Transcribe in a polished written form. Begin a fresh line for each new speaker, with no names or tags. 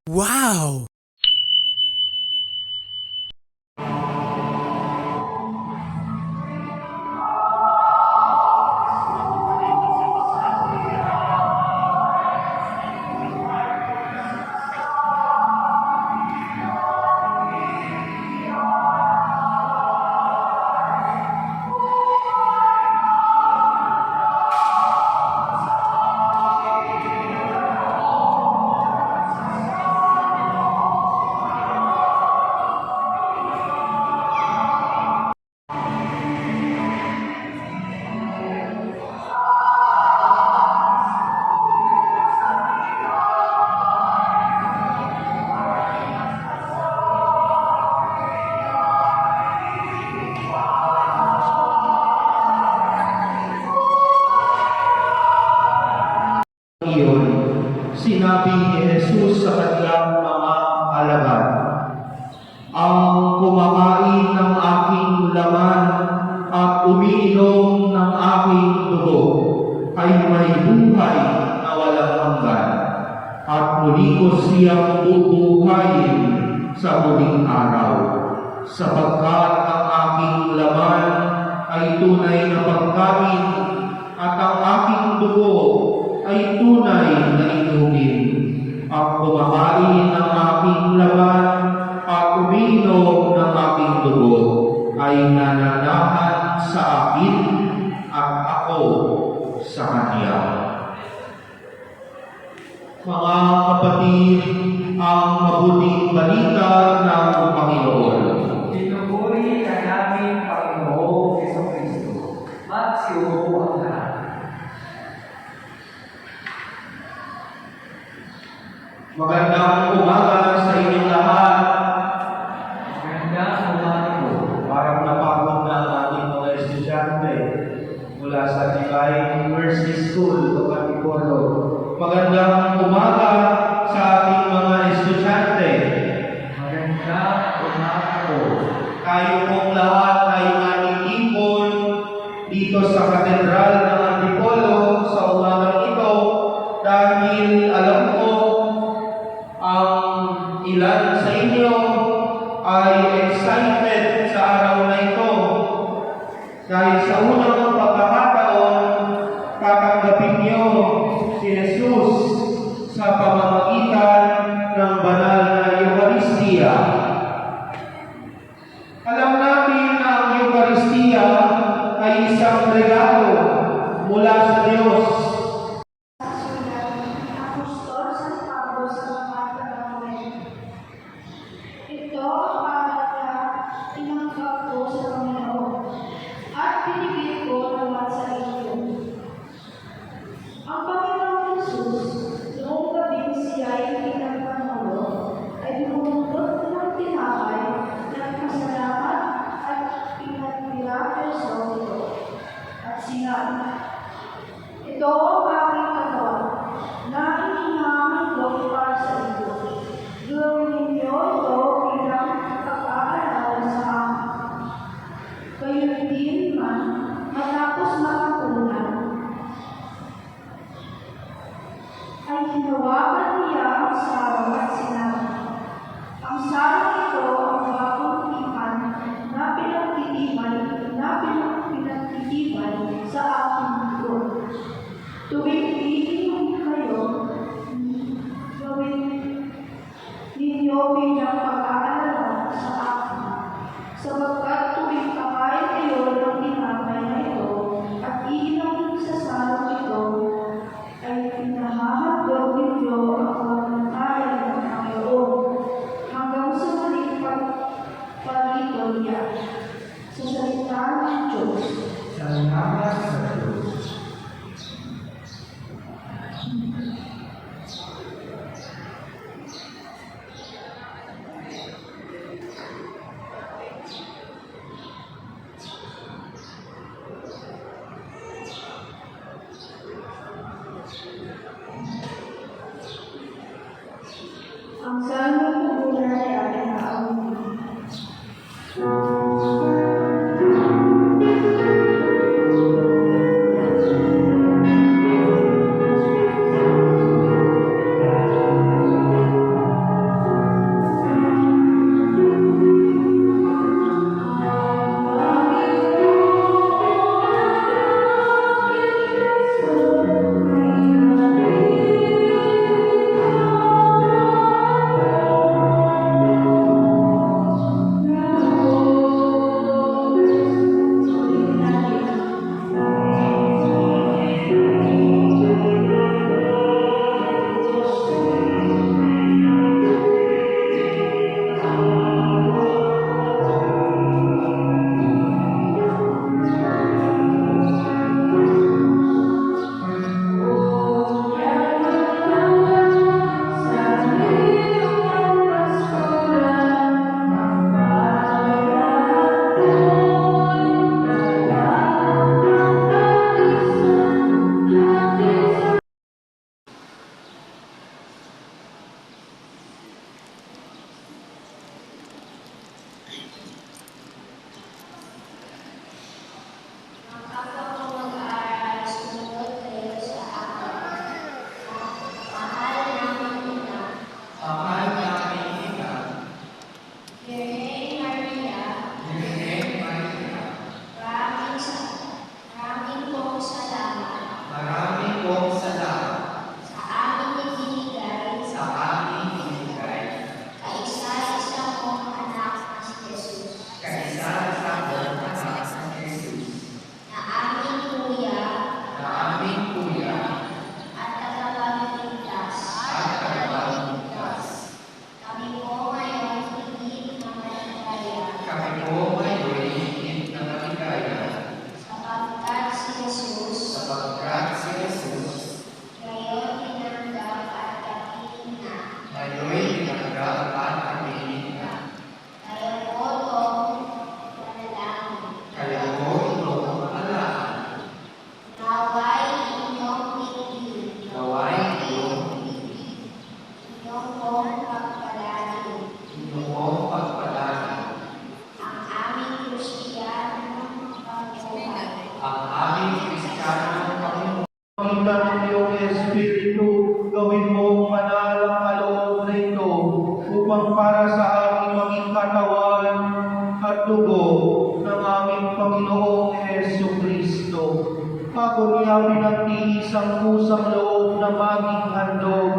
Wow!
Iyon, sinabi ni Jesus sa kanyang mga alagad, "Ang kumakain ng aking laman at umiinom ng aking dugo ay may buhay na walang hanggan, at muli ko siyang bubuhayin sa huling araw, sapagkat ang aking laman ay tunay na pagkain at ang aking dugo ay tunay na inumin. Ang kumakain ng aking laman at umiinom ng aking dugo ay nananahan sa akin at ako sa kanya." Mga kapatid, ang mabuting balita ng Panginoon.
Pinupuri ka namin, Panginoong Jesucristo, at siyo ang lahat.
Magandang umaga sa inyong lahat.
Magandang umaga po.
Parang napagod na ang ating mga estudyante mula sa Divine Mercy School o Antipolo. Magandang umaga sa ating mga estudyante.
Magandang umaga po.
Tayo pong lahat ay nanitipon dito sa Katedral ng Antipolo sa umagang ito dahil alam ko ang ilan sa inyo ay excited sa araw na ito dahil sa unang pagkakataon tatanggapin niyo si Jesus sa pamamagitan ng banal na Eucharistia. Alam natin na ang Eucharistia ay isang regalo mula sa Diyos.
Apostol San Pablo sa mga Tagalog. Ito ang tinanggap ko sa Panginoon at pinigil ko naman sa inyo. Ang Panginoong Jesus, noong gabing siya ay pinagpanulo, ay bumundot ng tinapay, nagpasalamat at pinagpilapil sa ito. At sinabi, "Ito ang aking katawan, na inihahandog para sa inyo. Gawin ninyo ito bilang pag-aalala sa akin." Kayo din man, matapos makapunan, ay hinawakan niya ang sarong at sinabi, "Ang sarong ito ang bagong tipan na pinagtitibay sa aking dugo. Tuwing iinom kayo, gawin ninyo bilang pag-aalala sa akin. Sapagkat tuwing kakain kayo ng tinapay na ito at iinom sa sarong ito, ay pinahahandog ninyo ang kamatayan ng Panginoon hanggang sa muling pagparito niya." Sa salita ng Diyos.
Salamat sa Diyos.
Ang salmong pupunan ay ating kaawin.
dugo ng aming Panginoong Heso Kristo. Ako niya pinagtiis ang kusang loob na maging handog.